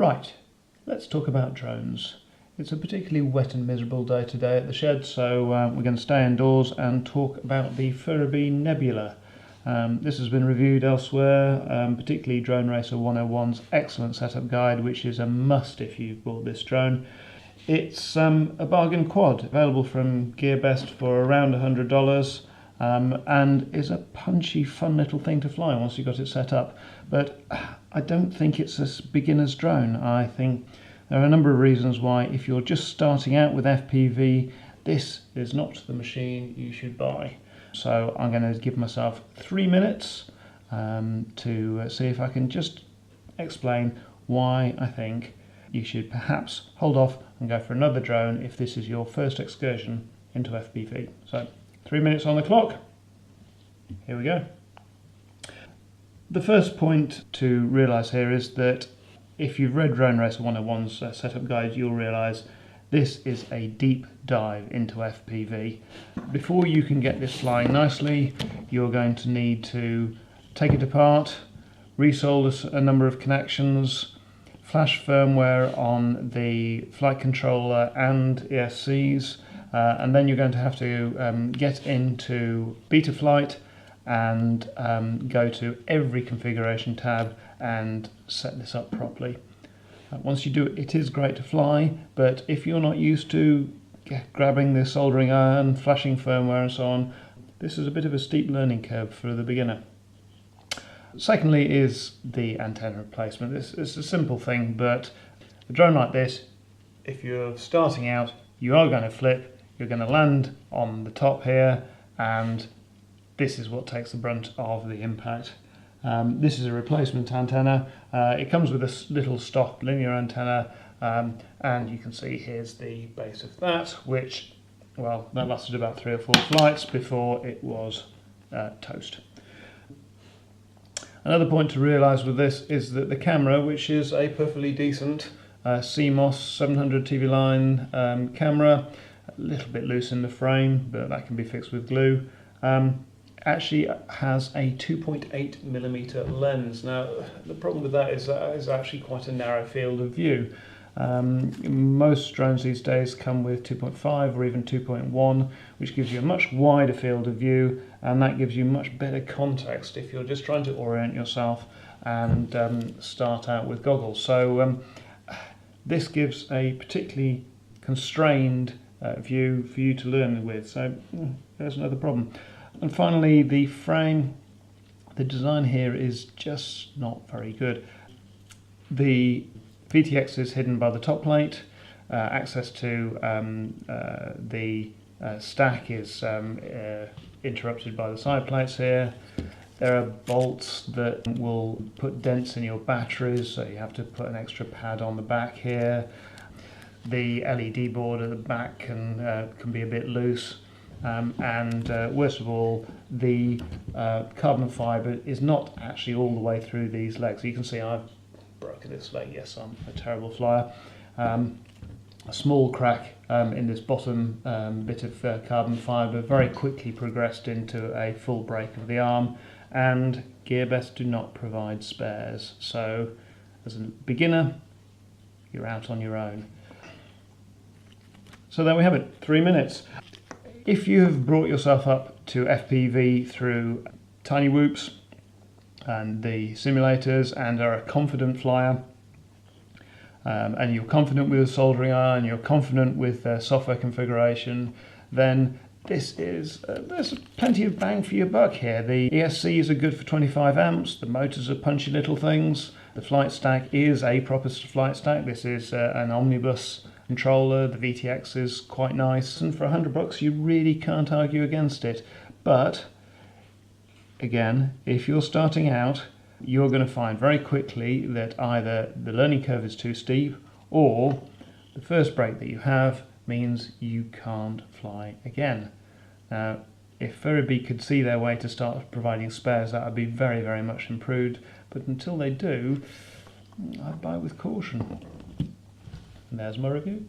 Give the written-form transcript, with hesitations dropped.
Right, let's talk about drones. It's a particularly wet and miserable day today at the shed, so we're going to stay indoors and talk about the Furibee Nebula. This has been reviewed elsewhere, particularly Drone Racer 101's excellent setup guide, which is a must if you've bought this drone. It's a bargain quad, available from Gearbest for around $100, and is a punchy, fun little thing to fly once you've got it set up. But I don't think it's a beginner's drone. I think there are a number of reasons why, if you're just starting out with FPV, this is not the machine you should buy. So I'm going to give myself 3 minutes to see if I can just explain why I think you should perhaps hold off and go for another drone if this is your first excursion into FPV. So 3 minutes on the clock. Here we go. The first point to realise here is that if you've read Drone Racer 101's setup guide, you'll realise this is a deep dive into FPV. Before you can get this flying nicely, you're going to need to take it apart, resolder a number of connections, flash firmware on the flight controller and ESCs, and then you're going to have to get into Betaflight and go to every configuration tab and set this up properly. Once you do it, it is great to fly, but if you're not used to grabbing the soldering iron, flashing firmware and so on, this is a bit of a steep learning curve for the beginner. Secondly is the antenna replacement. It's a simple thing, but a drone like this, if you're starting out, you are going to flip, you're going to land on the top here, and this is what takes the brunt of the impact. This is a replacement antenna. It comes with a little stock linear antenna, and you can see here's the base of that, which, well, that lasted about 3 or 4 flights before it was toast. Another point to realise with this is that the camera, which is a perfectly decent CMOS 700 TV line camera, a little bit loose in the frame, but that can be fixed with glue, actually has a 2.8mm lens. Now, the problem with that is actually quite a narrow field of view. Most drones these days come with 2.5 or even 2.1, which gives you a much wider field of view, and that gives you much better context if you're just trying to orient yourself and start out with goggles. So this gives a particularly constrained view for you to learn with. So there's another problem. And finally, the frame. The design here is just not very good. The VTX is hidden by the top plate. Access to the stack is interrupted by the side plates here. There are bolts that will put dents in your batteries, so you have to put an extra pad on the back here. The LED board at the back can be a bit loose. And worst of all, the carbon fibre is not actually all the way through these legs. You can see I've broken this leg. Yes, I'm a terrible flyer. A small crack in this bottom bit of carbon fibre very quickly progressed into a full break of the arm, and Gearbest do not provide spares. So as a beginner, you're out on your own. So there we have it, 3 minutes. If you have brought yourself up to FPV through Tiny Whoops and the simulators and are a confident flyer, and you're confident with the soldering iron, you're confident with software configuration, then this is there's plenty of bang for your buck here. The ESCs are good for 25 amps, the motors are punchy little things, the flight stack is a proper flight stack. This is an omnibus controller, the VTX is quite nice, and for $100 you really can't argue against it. But again, if you're starting out, you're going to find very quickly that either the learning curve is too steep, or the first break that you have means you can't fly again. Now, if Furibee could see their way to start providing spares, that would be very, very much improved, but until they do, I'd buy with caution. And there's my review.